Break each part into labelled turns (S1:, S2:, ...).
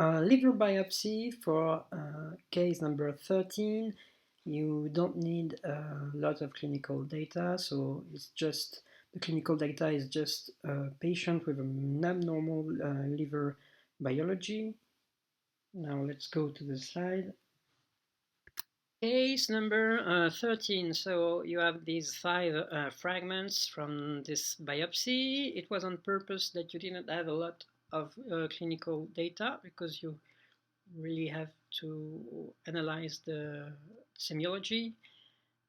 S1: Liver biopsy for case number 13. You don't need a lot of clinical data, so it's just the clinical data is just a patient with an abnormal liver biology. Now let's go to the slide. Case number 13. So you have these 5 fragments from this biopsy. It was on purpose that you didn't have a lot of clinical data because you really have to analyze the semiology.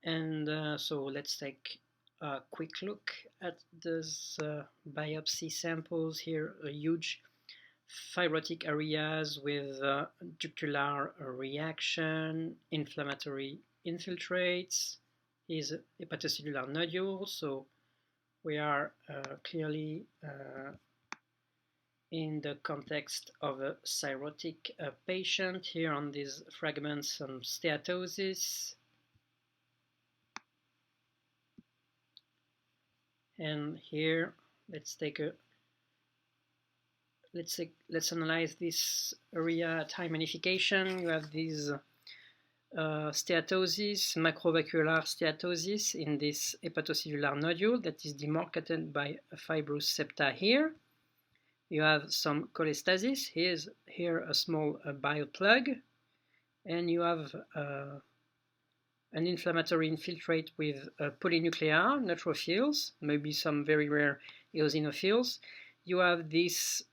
S1: And so let's take a quick look at these biopsy samples here. A huge fibrotic areas with ductular reaction, inflammatory infiltrates, is hepatocellular nodule. So we are clearly in the context of a cirrhotic patient. Here on these fragments, some steatosis. And here, let's analyze this area at high magnification. You have these steatosis, macrovascular steatosis in this hepatocellular nodule that is demarcated by a fibrous septa here. You have some cholestasis. Here a small bile plug, and you have an inflammatory infiltrate with polynuclear neutrophils, maybe some very rare eosinophils. You have this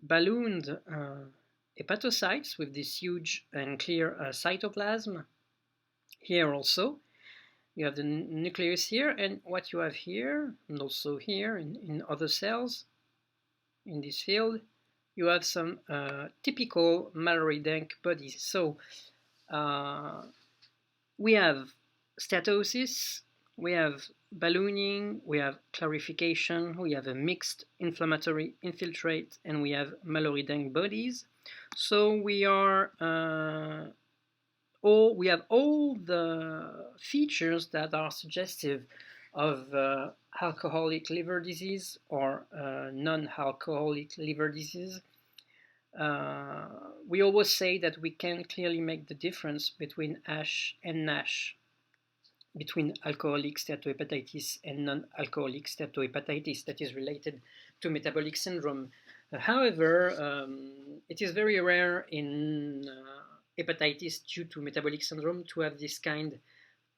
S1: ballooned hepatocytes with this huge and clear cytoplasm. Here also, you have the nucleus here, and what you have here, and also here in other cells in this field, you have some typical Mallory-Denk bodies. So we have steatosis, we have ballooning, we have clarification, we have a mixed inflammatory infiltrate, and we have Mallory-Denk bodies. So we have all the features that are suggestive of alcoholic liver disease or non-alcoholic liver disease. We always say that we can clearly make the difference between ASH and NASH, between alcoholic steatohepatitis and non-alcoholic steatohepatitis that is related to metabolic syndrome. However, it is very rare in hepatitis due to metabolic syndrome to have this kind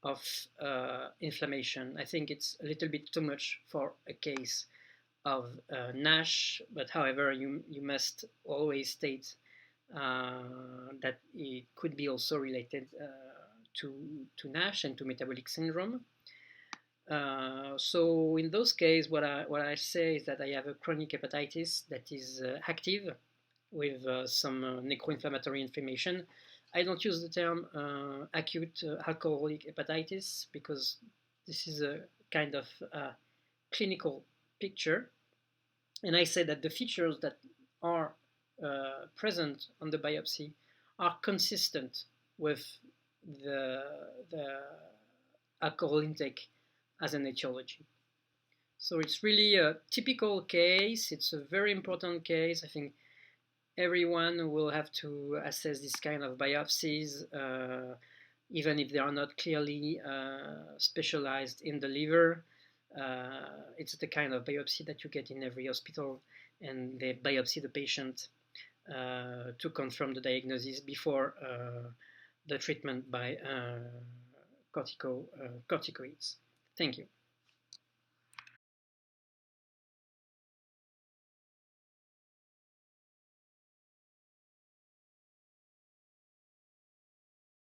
S1: of inflammation. I think it's a little bit too much for a case of NASH, but however, you must always state that it could be also related to NASH and to metabolic syndrome. So in those cases, what I say is that I have a chronic hepatitis that is active with some necroinflammatory inflammation. I don't use the term acute alcoholic hepatitis because this is a kind of clinical picture. And I say that the features that are present on the biopsy are consistent with the alcohol intake as an etiology. So it's really a typical case. It's a very important case. I think everyone will have to assess this kind of biopsies, even if they are not clearly specialized in the liver. It's the kind of biopsy that you get in every hospital, and they biopsy the patient to confirm the diagnosis before the treatment by corticoids. Thank you.